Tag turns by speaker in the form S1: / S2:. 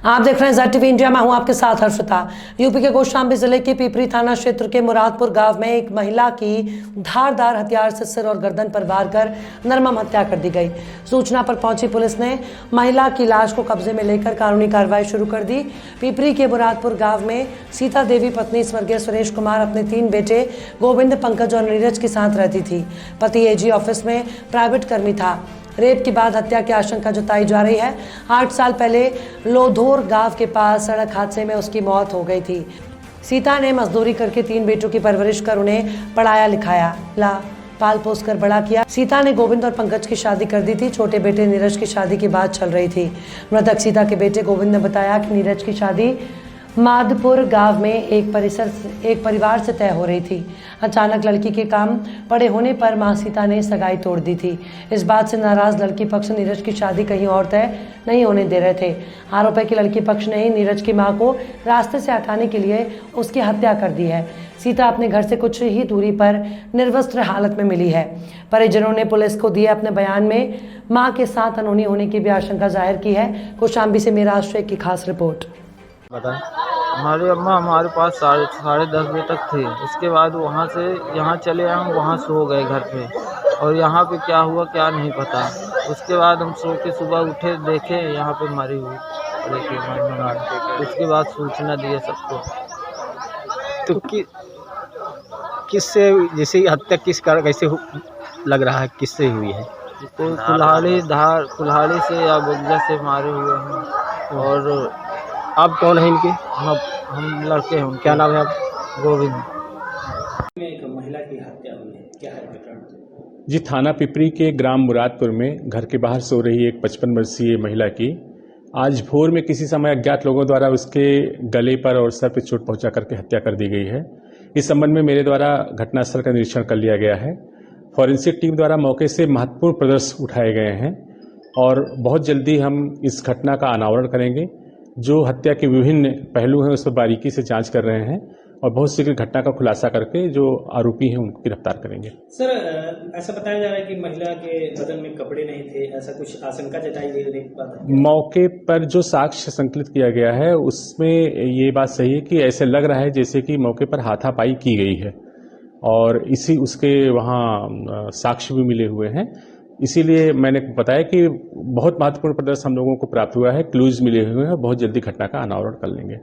S1: आप देख रहे हैं ज़ेड टीवी इंडिया। मैं हूं आपके साथ हर्षिता। यूपी के कौशाम्बी जिले के पिपरी थाना क्षेत्र के मुरादपुर गांव में एक महिला की धारदार हथियार से सिर और गर्दन पर वार कर निर्मम हत्या कर दी गई। सूचना पर पहुंची पुलिस ने महिला की लाश को कब्जे में लेकर कानूनी कार्रवाई शुरू कर दी। पिपरी के मुरादपुर गाँव में सीता देवी पत्नी स्वर्गीय सुरेश कुमार अपने 3 बेटे गोविंद, पंकज और नीरज के साथ रहती थी। पति एजी ऑफिस में प्राइवेट कर्मी था। रेप के बाद हत्या की आशंका जताई जा रही है। 8 साल पहले लोधोर गांव के पास सड़क हादसे में उसकी मौत हो गई थी। सीता ने मजदूरी करके 3 बेटों की परवरिश कर उन्हें पढ़ाया लिखाया, पाल पोस कर बड़ा किया। सीता ने गोविंद और पंकज की शादी कर दी थी। छोटे बेटे नीरज की शादी की बात चल रही थी। मृतक सीता के बेटे गोविंद ने बताया कि नीरज की शादी माधपुर गांव में एक परिवार से तय हो रही थी। अचानक लड़की के काम पड़े होने पर मां सीता ने सगाई तोड़ दी थी। इस बात से नाराज लड़की पक्ष नीरज की शादी कहीं और तय नहीं होने दे रहे थे। आरोप है कि लड़की पक्ष ने ही नीरज की मां को रास्ते से हटाने के लिए उसकी हत्या कर दी है। सीता अपने घर से कुछ ही दूरी पर निर्वस्त्र हालत में मिली है। परिजनों ने पुलिस को दिए अपने बयान में मां के साथ अनहोनी होने की भी आशंका जाहिर की है। कौशाम्बी से मेरा आश्रय की खास रिपोर्ट।
S2: हमारी अम्मा हमारे पास साढ़े 10 बजे तक थे। उसके बाद वहाँ से यहाँ चले आए, हम वहाँ सो गए घर पे, और यहाँ पे क्या हुआ क्या नहीं पता। उसके बाद हम सो के सुबह उठे, देखे यहाँ पे मरी हुई। उसके बाद सूचना दिए सबको।
S3: तो किससे जैसे हत्या किस कारण कैसे लग रहा है, किससे हुई है?
S2: तो कुल्हाड़ी से या बुग्जा से मारे हुए हैं। और
S3: आप कौन है इनके?
S2: हम लड़के हैं।
S3: क्या नाम है आप?
S2: गोविंद।
S4: एक महिला की हत्या हुई है, क्या है घटना?
S5: जी, थाना पिपरी के ग्राम मुरादपुर में घर के बाहर सो रही एक 55 वर्षीय महिला की आज भोर में किसी समय अज्ञात लोगों द्वारा उसके गले पर और सर पर चोट पहुंचा करके हत्या कर दी गई है। इस संबंध में मेरे द्वारा घटनास्थल का निरीक्षण कर लिया गया है। फॉरेंसिक टीम द्वारा मौके से महत्वपूर्ण प्रदर्शन उठाए गए हैं और बहुत जल्दी हम इस घटना का अनावरण करेंगे। जो हत्या के विभिन्न पहलू हैं उस पर बारीकी से जांच कर रहे हैं और बहुत शीघ्र घटना का खुलासा करके जो आरोपी हैं उनको गिरफ्तार करेंगे।
S4: सर, ऐसा बताया जा रहा है कि महिला के बदन में कपड़े नहीं थे, ऐसा कुछ आशंका जताई गई।
S5: मौके पर जो साक्ष्य संकलित किया गया है उसमें ये बात सही है कि ऐसे लग रहा है जैसे कि मौके पर हाथापाई की गई है और उसके वहाँ साक्ष्य भी मिले हुए हैं। इसीलिए मैंने बताया कि बहुत महत्वपूर्ण प्रदर्शन हम लोगों को प्राप्त हुआ है, क्लूज मिले हुए हैं, बहुत जल्दी घटना का अनावरण कर लेंगे।